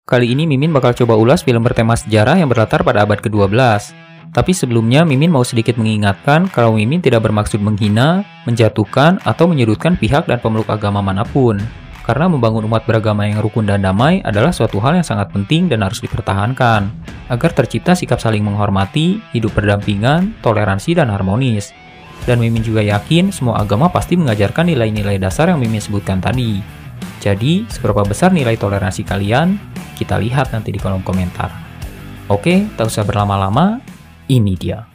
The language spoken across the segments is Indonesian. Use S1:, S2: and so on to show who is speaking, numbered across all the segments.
S1: Kali ini Mimin bakal coba ulas film bertema sejarah yang berlatar pada abad ke-12. Tapi sebelumnya Mimin mau sedikit mengingatkan kalau Mimin tidak bermaksud menghina, menjatuhkan, atau menyudutkan pihak dan pemeluk agama manapun. Karena membangun umat beragama yang rukun dan damai adalah suatu hal yang sangat penting dan harus dipertahankan, agar tercipta sikap saling menghormati, hidup berdampingan, toleransi, dan harmonis. Dan Mimin juga yakin semua agama pasti mengajarkan nilai-nilai dasar yang Mimin sebutkan tadi. Jadi, seberapa besar nilai toleransi kalian? Kita lihat nanti di kolom komentar. Oke, tak usah berlama-lama, ini dia.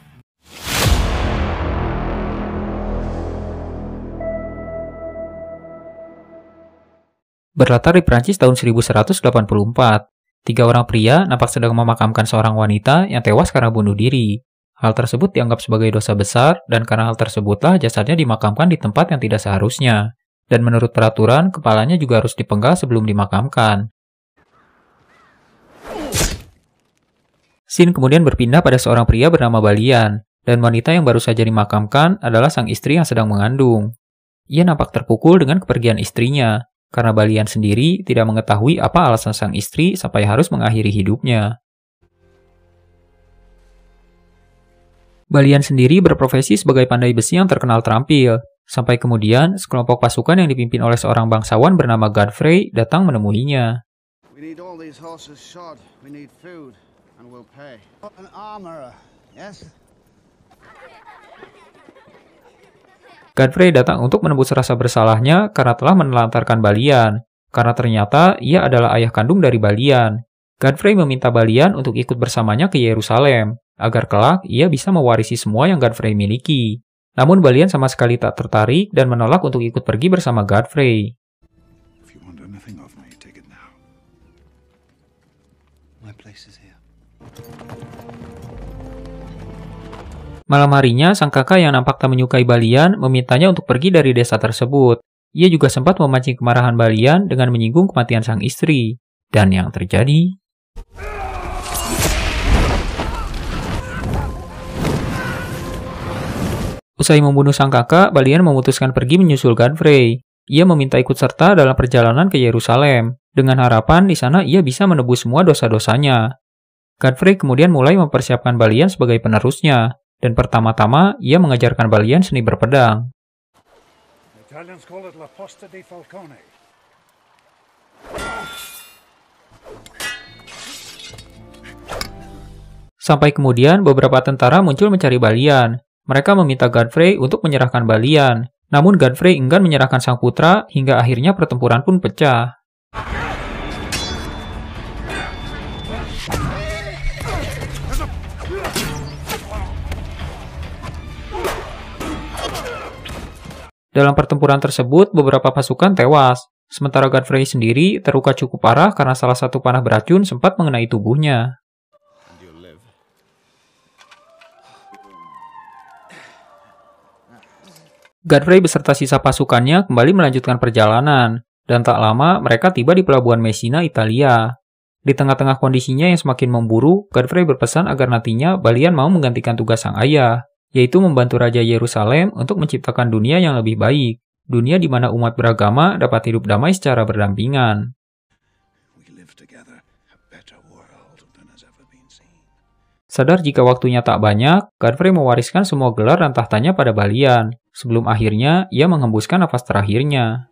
S1: Berlatar di Prancis tahun 1184, 3 orang pria nampak sedang memakamkan seorang wanita yang tewas karena bunuh diri. Hal tersebut dianggap sebagai dosa besar, dan karena hal tersebutlah jasadnya dimakamkan di tempat yang tidak seharusnya. Dan menurut peraturan, kepalanya juga harus dipenggal sebelum dimakamkan. Scene kemudian berpindah pada seorang pria bernama Balian, dan wanita yang baru saja dimakamkan adalah sang istri yang sedang mengandung. Ia nampak terpukul dengan kepergian istrinya, karena Balian sendiri tidak mengetahui apa alasan sang istri sampai harus mengakhiri hidupnya. Balian sendiri berprofesi sebagai pandai besi yang terkenal terampil, sampai kemudian sekelompok pasukan yang dipimpin oleh seorang bangsawan bernama Godfrey datang menemuinya. Godfrey datang untuk menembus rasa bersalahnya karena telah menelantarkan Balian, karena ternyata ia adalah ayah kandung dari Balian. Godfrey meminta Balian untuk ikut bersamanya ke Yerusalem, agar kelak ia bisa mewarisi semua yang Godfrey miliki. Namun Balian sama sekali tak tertarik dan menolak untuk ikut pergi bersama Godfrey. Malam harinya, sang kakak yang nampak tak menyukai Balian memintanya untuk pergi dari desa tersebut. Ia juga sempat memancing kemarahan Balian dengan menyinggung kematian sang istri. Dan yang terjadi... Usai membunuh sang kakak, Balian memutuskan pergi menyusul Godfrey. Ia meminta ikut serta dalam perjalanan ke Yerusalem, dengan harapan di sana ia bisa menebus semua dosa-dosanya. Godfrey kemudian mulai mempersiapkan Balian sebagai penerusnya, dan pertama-tama ia mengajarkan Balian seni berpedang. Sampai kemudian beberapa tentara muncul mencari Balian. Mereka meminta Godfrey untuk menyerahkan Balian, namun Godfrey enggan menyerahkan sang putra hingga akhirnya pertempuran pun pecah. Dalam pertempuran tersebut, beberapa pasukan tewas, sementara Godfrey sendiri terluka cukup parah karena salah satu panah beracun sempat mengenai tubuhnya. Godfrey beserta sisa pasukannya kembali melanjutkan perjalanan, dan tak lama mereka tiba di pelabuhan Messina, Italia. Di tengah-tengah kondisinya yang semakin memburuk, Godfrey berpesan agar nantinya Balian mau menggantikan tugas sang ayah, yaitu membantu Raja Yerusalem untuk menciptakan dunia yang lebih baik, dunia di mana umat beragama dapat hidup damai secara berdampingan. Sadar jika waktunya tak banyak, Godfrey mewariskan semua gelar dan tahtanya pada Balian, sebelum akhirnya ia menghembuskan nafas terakhirnya.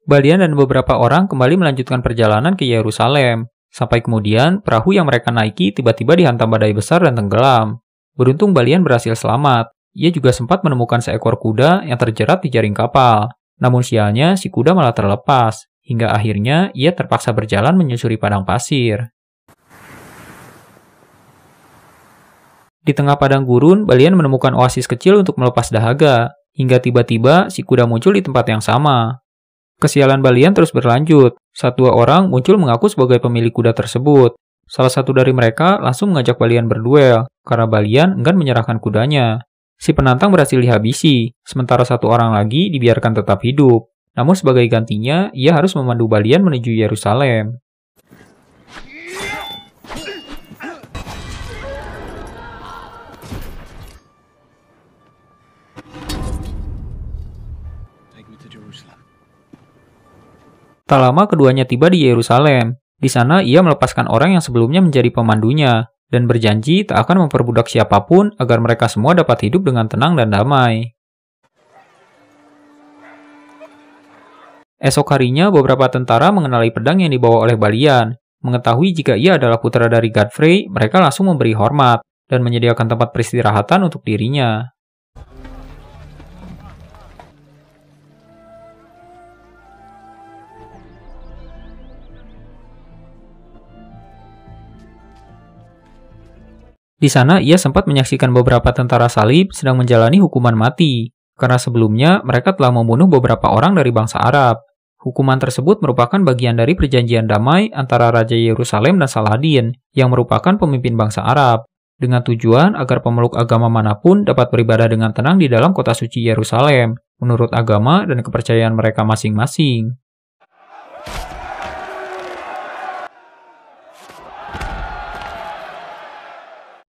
S1: Balian dan beberapa orang kembali melanjutkan perjalanan ke Yerusalem, sampai kemudian perahu yang mereka naiki tiba-tiba dihantam badai besar dan tenggelam. Beruntung Balian berhasil selamat. Ia juga sempat menemukan seekor kuda yang terjerat di jaring kapal. Namun sialnya, si kuda malah terlepas, hingga akhirnya ia terpaksa berjalan menyusuri padang pasir. Di tengah padang gurun, Balian menemukan oasis kecil untuk melepas dahaga, hingga tiba-tiba si kuda muncul di tempat yang sama. Kesialan Balian terus berlanjut, saat 2 orang muncul mengaku sebagai pemilik kuda tersebut. Salah satu dari mereka langsung mengajak Balian berduel, karena Balian enggan menyerahkan kudanya. Si penantang berhasil dihabisi, sementara 1 orang lagi dibiarkan tetap hidup. Namun sebagai gantinya, ia harus memandu Balian menuju Yerusalem. Tak lama keduanya tiba di Yerusalem. Di sana ia melepaskan orang yang sebelumnya menjadi pemandunya, dan berjanji tak akan memperbudak siapapun agar mereka semua dapat hidup dengan tenang dan damai. Esok harinya, beberapa tentara mengenali pedang yang dibawa oleh Balian. Mengetahui jika ia adalah putra dari Godfrey, mereka langsung memberi hormat dan menyediakan tempat peristirahatan untuk dirinya. Di sana, ia sempat menyaksikan beberapa tentara salib sedang menjalani hukuman mati, karena sebelumnya mereka telah membunuh beberapa orang dari bangsa Arab. Hukuman tersebut merupakan bagian dari perjanjian damai antara Raja Yerusalem dan Saladin, yang merupakan pemimpin bangsa Arab, dengan tujuan agar pemeluk agama manapun dapat beribadah dengan tenang di dalam kota suci Yerusalem, menurut agama dan kepercayaan mereka masing-masing.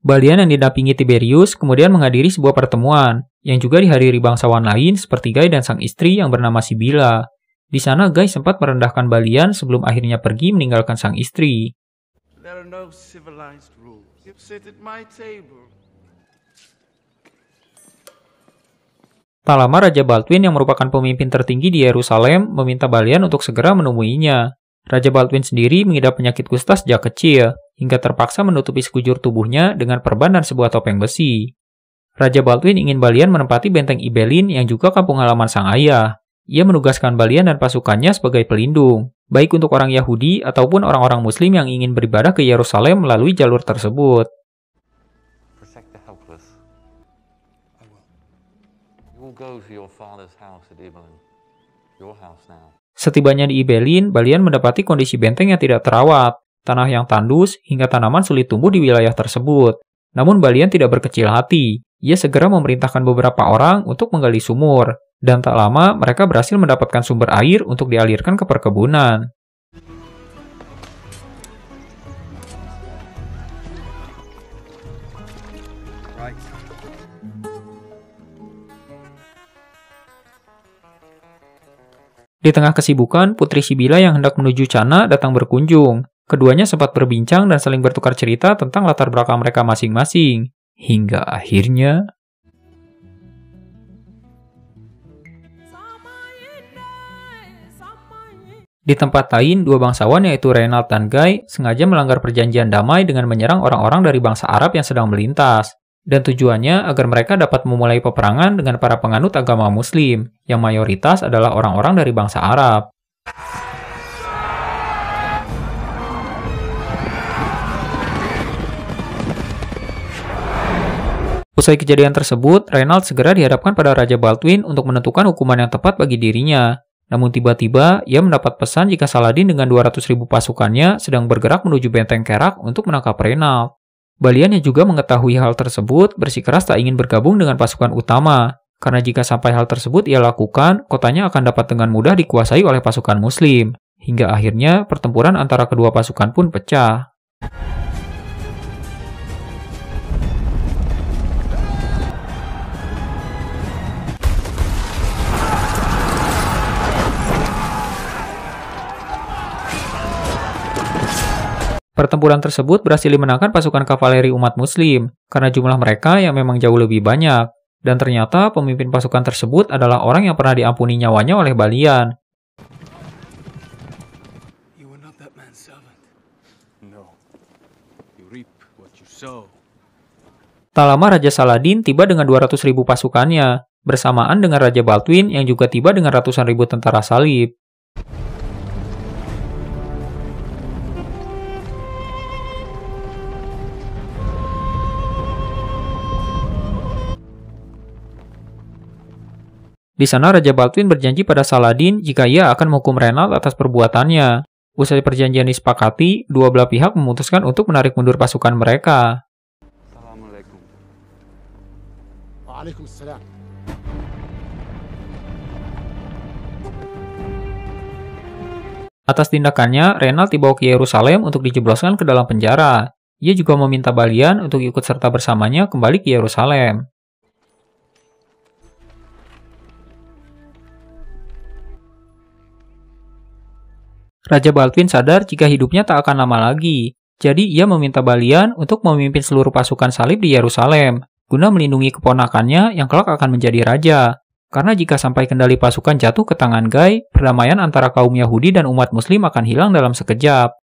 S1: Balian yang didampingi Tiberius kemudian menghadiri sebuah pertemuan, yang juga dihadiri bangsawan lain seperti Gai dan sang istri yang bernama Sibila. Di sana Gai sempat merendahkan Balian sebelum akhirnya pergi meninggalkan sang istri. Tak lama Raja Baldwin yang merupakan pemimpin tertinggi di Yerusalem meminta Balian untuk segera menemuinya. Raja Baldwin sendiri mengidap penyakit kusta sejak kecil, hingga terpaksa menutupi sekujur tubuhnya dengan perban dan sebuah topeng besi. Raja Baldwin ingin Balian menempati benteng Ibelin yang juga kampung halaman sang ayah. Ia menugaskan Balian dan pasukannya sebagai pelindung, baik untuk orang Yahudi ataupun orang-orang Muslim yang ingin beribadah ke Yerusalem melalui jalur tersebut. Setibanya di Ibelin, Balian mendapati kondisi benteng yang tidak terawat, tanah yang tandus, hingga tanaman sulit tumbuh di wilayah tersebut. Namun Balian tidak berkecil hati. Ia segera memerintahkan beberapa orang untuk menggali sumur, dan tak lama mereka berhasil mendapatkan sumber air untuk dialirkan ke perkebunan. Di tengah kesibukan, Putri Sibila yang hendak menuju Cana datang berkunjung. Keduanya sempat berbincang dan saling bertukar cerita tentang latar belakang mereka masing-masing. Hingga akhirnya... Di tempat lain, dua bangsawan yaitu Reynald dan Guy sengaja melanggar perjanjian damai dengan menyerang orang-orang dari bangsa Arab yang sedang melintas. Dan tujuannya agar mereka dapat memulai peperangan dengan para penganut agama Muslim, yang mayoritas adalah orang-orang dari bangsa Arab. Usai kejadian tersebut, Reynald segera dihadapkan pada Raja Baldwin untuk menentukan hukuman yang tepat bagi dirinya. Namun tiba-tiba, ia mendapat pesan jika Saladin dengan 200.000 pasukannya sedang bergerak menuju benteng Kerak untuk menangkap Reynald. Balian yang juga mengetahui hal tersebut bersikeras tak ingin bergabung dengan pasukan utama, karena jika sampai hal tersebut ia lakukan, kotanya akan dapat dengan mudah dikuasai oleh pasukan Muslim. Hingga akhirnya pertempuran antara kedua pasukan pun pecah. Pertempuran tersebut berhasil dimenangkan pasukan kavaleri umat Muslim, karena jumlah mereka yang memang jauh lebih banyak. Dan ternyata pemimpin pasukan tersebut adalah orang yang pernah diampuni nyawanya oleh Balian. Tak lama Raja Saladin tiba dengan 200.000 pasukannya, bersamaan dengan Raja Baldwin yang juga tiba dengan ratusan ribu tentara salib. Di sana Raja Baldwin berjanji pada Saladin jika ia akan menghukum Reynald atas perbuatannya. Usai perjanjian disepakati, dua belah pihak memutuskan untuk menarik mundur pasukan mereka. Atas tindakannya, Reynald dibawa ke Yerusalem untuk dijebloskan ke dalam penjara. Ia juga meminta Balian untuk ikut serta bersamanya kembali ke Yerusalem. Raja Baldwin sadar jika hidupnya tak akan lama lagi. Jadi ia meminta Balian untuk memimpin seluruh pasukan salib di Yerusalem, guna melindungi keponakannya yang kelak akan menjadi raja. Karena jika sampai kendali pasukan jatuh ke tangan Guy, perdamaian antara kaum Yahudi dan umat Muslim akan hilang dalam sekejap.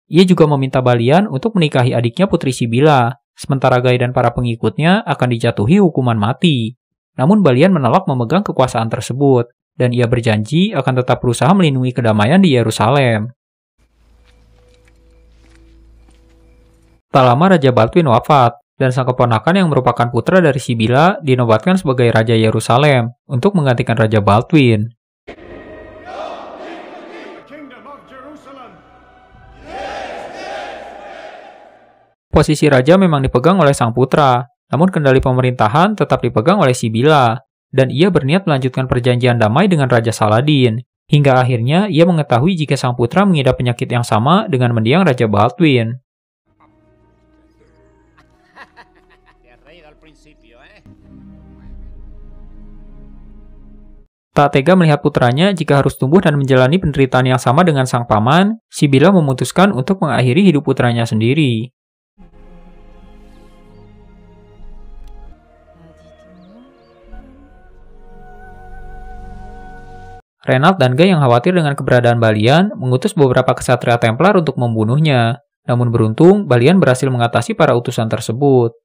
S1: Ia juga meminta Balian untuk menikahi adiknya Putri Sibila, sementara Guy dan para pengikutnya akan dijatuhi hukuman mati. Namun Balian menolak memegang kekuasaan tersebut, dan ia berjanji akan tetap berusaha melindungi kedamaian di Yerusalem. Tak lama Raja Baldwin wafat, dan sang keponakan yang merupakan putra dari Sibila dinobatkan sebagai Raja Yerusalem untuk menggantikan Raja Baldwin. Posisi raja memang dipegang oleh sang putra, namun kendali pemerintahan tetap dipegang oleh Sibila, dan ia berniat melanjutkan perjanjian damai dengan Raja Saladin. Hingga akhirnya ia mengetahui jika sang putra mengidap penyakit yang sama dengan mendiang Raja Baldwin. Tak tega melihat putranya jika harus tumbuh dan menjalani penderitaan yang sama dengan sang paman, Sibila memutuskan untuk mengakhiri hidup putranya sendiri. Renald dan Guy yang khawatir dengan keberadaan Balian mengutus beberapa kesatria Templar untuk membunuhnya. Namun beruntung, Balian berhasil mengatasi para utusan tersebut.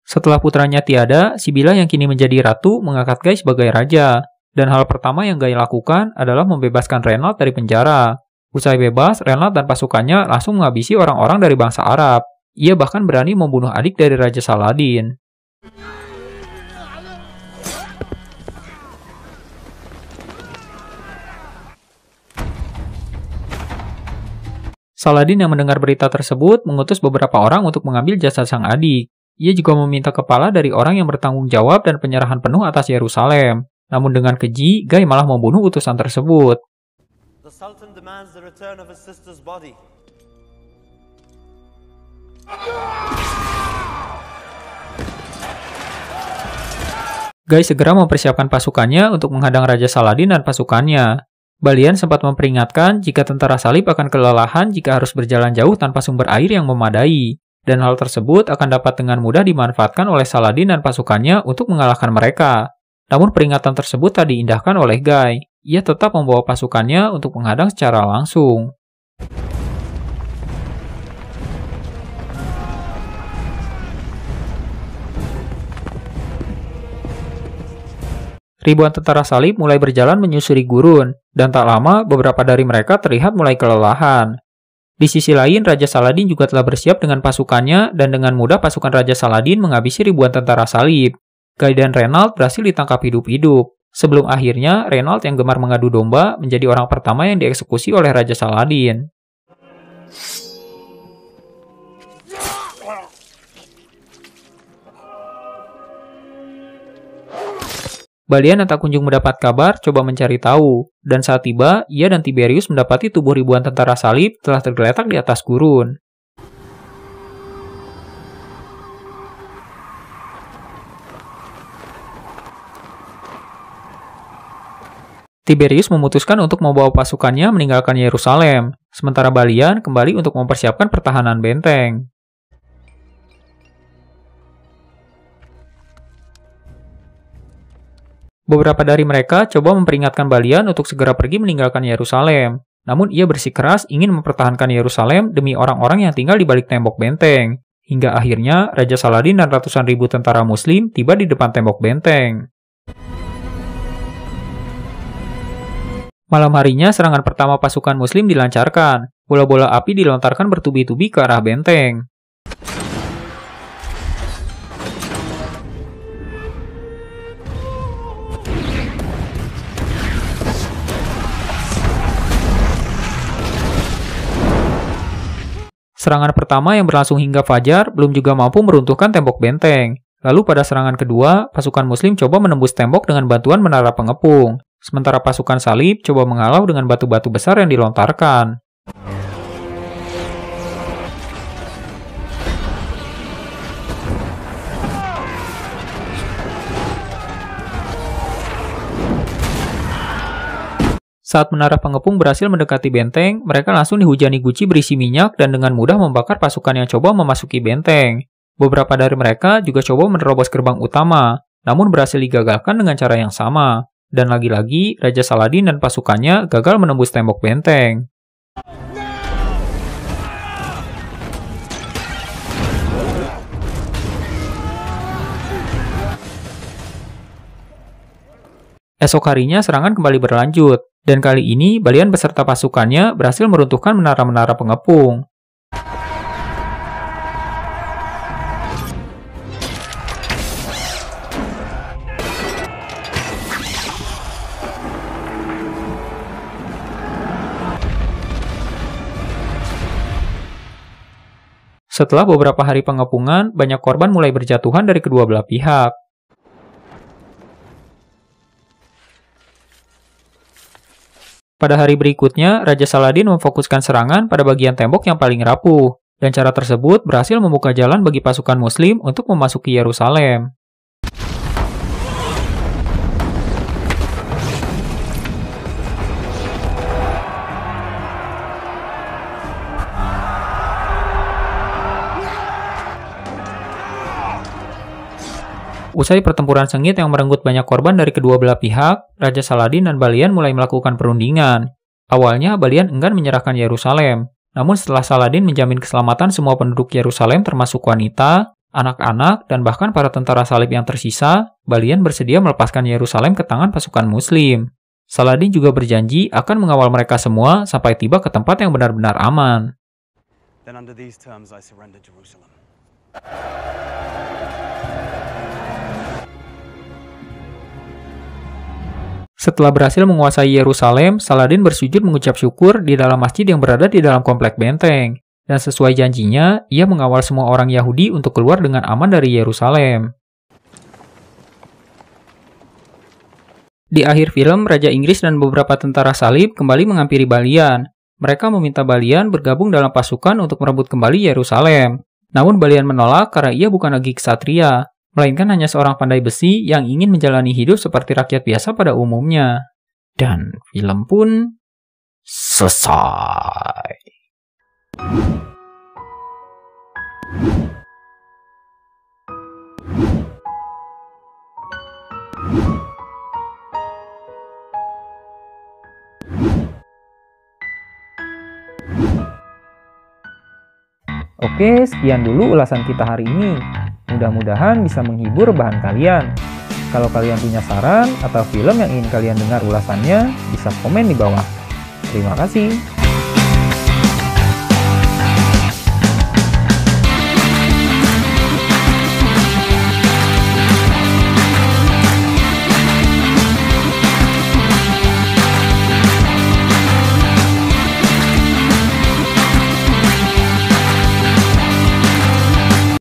S1: Setelah putranya tiada, Sibila yang kini menjadi ratu mengangkat Guy sebagai raja. Dan hal pertama yang Guy lakukan adalah membebaskan Renald dari penjara. Usai bebas, Renald dan pasukannya langsung menghabisi orang-orang dari bangsa Arab. Ia bahkan berani membunuh adik dari Raja Saladin. Saladin yang mendengar berita tersebut mengutus beberapa orang untuk mengambil jasad sang adik. Ia juga meminta kepala dari orang yang bertanggung jawab dan penyerahan penuh atas Yerusalem. Namun dengan keji, Guy malah membunuh utusan tersebut.
S2: The Sultan demands the return of his sister's body.
S1: Guy segera mempersiapkan pasukannya untuk menghadang Raja Saladin dan pasukannya. Balian sempat memperingatkan jika tentara salib akan kelelahan jika harus berjalan jauh tanpa sumber air yang memadai. Dan hal tersebut akan dapat dengan mudah dimanfaatkan oleh Saladin dan pasukannya untuk mengalahkan mereka. Namun peringatan tersebut tak diindahkan oleh Guy. Ia tetap membawa pasukannya untuk menghadang secara langsung. Ribuan tentara salib mulai berjalan menyusuri gurun, dan tak lama beberapa dari mereka terlihat mulai kelelahan. Di sisi lain, Raja Saladin juga telah bersiap dengan pasukannya, dan dengan mudah pasukan Raja Saladin menghabisi ribuan tentara salib. Guy dan Renald berhasil ditangkap hidup-hidup. Sebelum akhirnya, Renald yang gemar mengadu domba menjadi orang pertama yang dieksekusi oleh Raja Saladin. Balian yang tak kunjung mendapat kabar coba mencari tahu, dan saat tiba, ia dan Tiberius mendapati tubuh ribuan tentara salib telah tergeletak di atas gurun. Tiberius memutuskan untuk membawa pasukannya meninggalkan Yerusalem, sementara Balian kembali untuk mempersiapkan pertahanan benteng. Beberapa dari mereka coba memperingatkan Balian untuk segera pergi meninggalkan Yerusalem. Namun ia bersikeras ingin mempertahankan Yerusalem demi orang-orang yang tinggal di balik tembok benteng. Hingga akhirnya Raja Saladin dan ratusan ribu tentara Muslim tiba di depan tembok benteng. Malam harinya serangan pertama pasukan Muslim dilancarkan. Bola-bola api dilontarkan bertubi-tubi ke arah benteng. Serangan pertama yang berlangsung hingga fajar belum juga mampu meruntuhkan tembok benteng. Lalu pada serangan kedua, pasukan Muslim coba menembus tembok dengan bantuan menara pengepung. Sementara pasukan salib coba mengalau dengan batu-batu besar yang dilontarkan. Saat menara pengepung berhasil mendekati benteng, mereka langsung dihujani guci berisi minyak dan dengan mudah membakar pasukan yang coba memasuki benteng. Beberapa dari mereka juga coba menerobos gerbang utama, namun berhasil digagalkan dengan cara yang sama. Dan lagi-lagi, Raja Saladin dan pasukannya gagal menembus tembok benteng. Esok harinya serangan kembali berlanjut, dan kali ini Balian beserta pasukannya berhasil meruntuhkan menara-menara pengepung. Setelah beberapa hari pengepungan, banyak korban mulai berjatuhan dari kedua belah pihak. Pada hari berikutnya, Raja Saladin memfokuskan serangan pada bagian tembok yang paling rapuh, dan cara tersebut berhasil membuka jalan bagi pasukan Muslim untuk memasuki Yerusalem. Usai pertempuran sengit yang merenggut banyak korban dari kedua belah pihak, Raja Saladin dan Balian mulai melakukan perundingan. Awalnya, Balian enggan menyerahkan Yerusalem. Namun setelah Saladin menjamin keselamatan semua penduduk Yerusalem termasuk wanita, anak-anak, dan bahkan para tentara salib yang tersisa, Balian bersedia melepaskan Yerusalem ke tangan pasukan Muslim. Saladin juga berjanji akan mengawal mereka semua sampai tiba ke tempat yang benar-benar aman.
S2: Then under these terms I surrender Jerusalem.
S1: Setelah berhasil menguasai Yerusalem, Saladin bersujud mengucap syukur di dalam masjid yang berada di dalam komplek benteng. Dan sesuai janjinya, ia mengawal semua orang Yahudi untuk keluar dengan aman dari Yerusalem. Di akhir film, Raja Inggris dan beberapa tentara salib kembali menghampiri Balian. Mereka meminta Balian bergabung dalam pasukan untuk merebut kembali Yerusalem. Namun Balian menolak karena ia bukan lagi ksatria, melainkan hanya seorang pandai besi yang ingin menjalani hidup seperti rakyat biasa pada umumnya. Dan film pun selesai. Oke, sekian dulu ulasan kita hari ini. Mudah-mudahan bisa menghibur bahan kalian. Kalau kalian punya saran atau film yang ingin kalian dengar ulasannya, bisa komen di bawah. Terima kasih.